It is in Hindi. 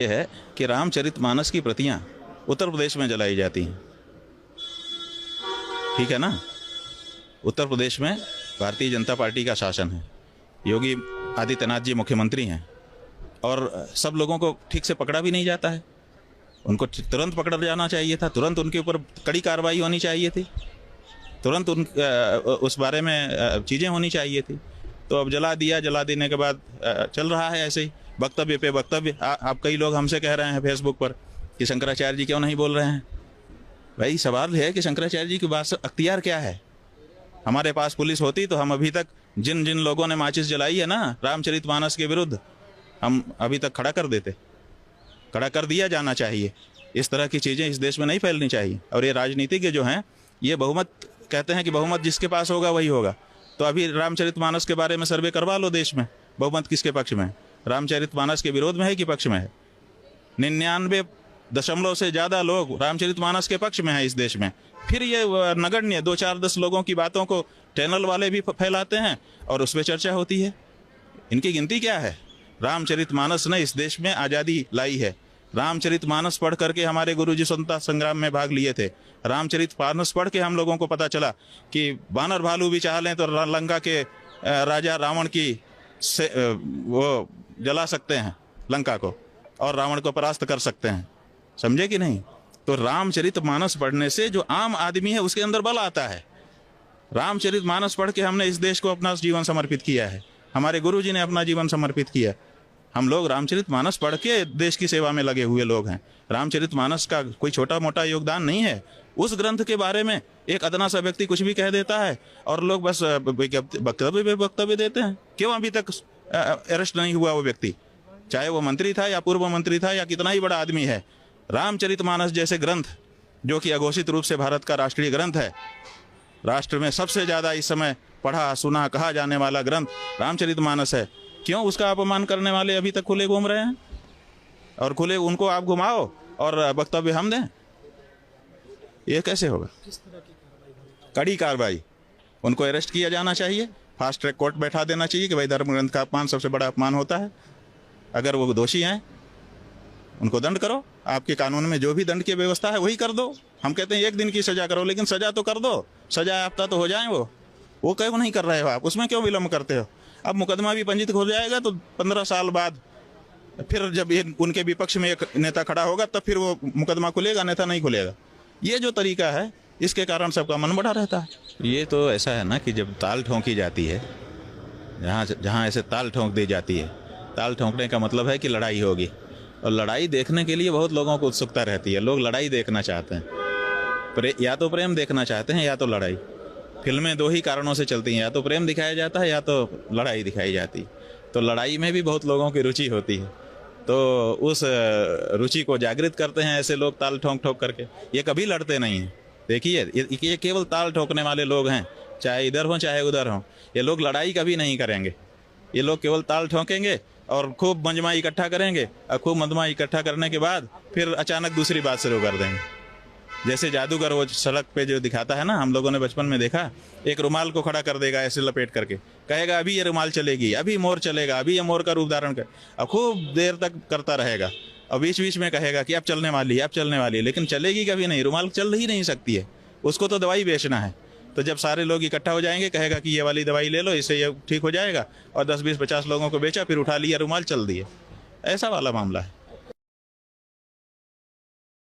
ये है कि रामचरितमानस की प्रतियां उत्तर प्रदेश में जलाई जाती हैं। ठीक है ना। उत्तर प्रदेश में भारतीय जनता पार्टी का शासन है, योगी आदित्यनाथ जी मुख्यमंत्री हैं और सब लोगों को ठीक से पकड़ा भी नहीं जाता है। उनको तुरंत पकड़ा जाना चाहिए था, तुरंत उनके ऊपर कड़ी कार्रवाई होनी चाहिए थी, तुरंत उस बारे में चीज़ें होनी चाहिए थी। तो अब जला दिया, जला देने के बाद चल रहा है ऐसे ही वक्तव्य पे वक्तव्य। आप कई लोग हमसे कह रहे हैं फेसबुक पर कि शंकराचार्य जी क्यों नहीं बोल रहे हैं। भाई सवाल है कि शंकराचार्य जी के पास अख्तियार क्या है। हमारे पास पुलिस होती तो हम अभी तक जिन जिन लोगों ने माचिस जलाई है ना रामचरितमानस के विरुद्ध, हम अभी तक खड़ा कर देते, खड़ा कर दिया जाना चाहिए। इस तरह की चीज़ें इस देश में नहीं फैलनी चाहिए। और ये राजनीतिज्ञ जो हैं ये बहुमत कहते हैं कि बहुमत जिसके पास होगा वही होगा। तो अभी रामचरितमानस के बारे में सर्वे करवा लो देश में, बहुमत किसके पक्ष में है, रामचरितमानस के विरोध में है कि पक्ष में है। 99% से ज़्यादा लोग रामचरितमानस के पक्ष में है इस देश में। फिर ये नगण्य 2-4-10 लोगों की बातों को चैनल वाले भी फैलाते हैं और उस पर चर्चा होती है। इनकी गिनती क्या है। रामचरितमानस ने इस देश में आज़ादी लाई है। रामचरितमानस पढ़ करके हमारे गुरुजी स्वतंत्रता संग्राम में भाग लिए थे। रामचरितमानस पढ़ के हम लोगों को पता चला कि वानर भालू भी चाह लें तो लंका के राजा रावण की से वो जला सकते हैं लंका को और रावण को परास्त कर सकते हैं। समझे कि नहीं। तो रामचरितमानस पढ़ने से जो आम आदमी है उसके अंदर बल आता है। रामचरितमानस पढ़ के हमने इस देश को अपना जीवन समर्पित किया है, हमारे गुरुजी ने अपना जीवन समर्पित किया। हम लोग रामचरितमानस पढ़ के देश की सेवा में लगे हुए लोग हैं। रामचरितमानस का कोई छोटा मोटा योगदान नहीं है। उस ग्रंथ के बारे में एक अदना सा व्यक्ति कुछ भी कह देता है और लोग बस वक्तव्य देते हैं। क्यों अभी तक अरेस्ट नहीं हुआ वो व्यक्ति, चाहे वो मंत्री था या पूर्व मंत्री था या कितना ही बड़ा आदमी है। रामचरितमानस जैसे ग्रंथ जो कि अघोषित रूप से भारत का राष्ट्रीय ग्रंथ है, राष्ट्र में सबसे ज़्यादा इस समय पढ़ा सुना कहा जाने वाला ग्रंथ रामचरितमानस है। क्यों उसका अपमान करने वाले अभी तक खुले घूम रहे हैं और खुले उनको आप घुमाओ और वक्तव्य हम दें। ये कैसे होगा। कड़ी कार्रवाई, उनको अरेस्ट किया जाना चाहिए, फास्ट ट्रैक कोर्ट बैठा देना चाहिए कि भाई धर्म ग्रंथ का अपमान सबसे बड़ा अपमान होता है। अगर वो दोषी हैं उनको दंड करो, आपके कानून में जो भी दंड की व्यवस्था है वही कर दो। हम कहते हैं 1 दिन की सजा करो, लेकिन सजा तो कर दो, सजा याफ्ता तो हो जाए वो क्यों नहीं कर रहे हो आप, उसमें क्यों विलम्ब करते हो। अब मुकदमा भी पंजीकृत हो जाएगा तो 15 साल बाद फिर जब ये उनके विपक्ष में एक नेता खड़ा होगा तब फिर वो मुकदमा खुलेगा, नेता नहीं खुलेगा। ये जो तरीका है इसके कारण सबका मन बढ़ा रहता है। ये तो ऐसा है ना कि जब ताल ठोंकी जाती है, जहाँ ऐसे ताल ठोंक दी जाती है, ताल ठोंकने का मतलब है कि लड़ाई होगी। और लड़ाई देखने के लिए बहुत लोगों को उत्सुकता रहती है। लोग लड़ाई देखना चाहते हैं, या तो प्रेम देखना चाहते हैं या तो लड़ाई। फिल्में 2 ही कारणों से चलती हैं, या तो प्रेम दिखाया जाता है या तो लड़ाई दिखाई जाती है। तो लड़ाई में भी बहुत लोगों की रुचि होती है, तो उस रुचि को जागृत करते हैं ऐसे लोग ताल ठोंक ठोक करके। ये कभी लड़ते नहीं हैं। देखिए ये केवल ताल ठोकने वाले लोग हैं, चाहे इधर हों चाहे उधर हों। ये लोग लड़ाई कभी नहीं करेंगे। ये लोग केवल ताल ठोकेंगे और खूब मंजमा इकट्ठा करेंगे और खूब मंजमा इकट्ठा करने के बाद फिर अचानक दूसरी बात शुरू कर देंगे। जैसे जादूगर वो सड़क पे जो दिखाता है ना, हम लोगों ने बचपन में देखा, एक रुमाल को खड़ा कर देगा ऐसे लपेट करके, कहेगा अभी ये रुमाल चलेगी, अभी मोर चलेगा, अभी ये मोर का रूप धारण कर, और खूब देर तक करता रहेगा और बीच बीच में कहेगा कि अब चलने वाली है, अब चलने वाली है, लेकिन चलेगी कभी नहीं। रुमाल चल ही नहीं सकती है, उसको तो दवाई बेचना है। तो जब सारे लोग इकट्ठा हो जाएंगे कहेगा कि ये वाली दवाई ले लो, इससे ये ठीक हो जाएगा, और 10-20-50 लोगों को बेचा, फिर उठा लिया रुमाल, चल दिए। ऐसा वाला मामला है।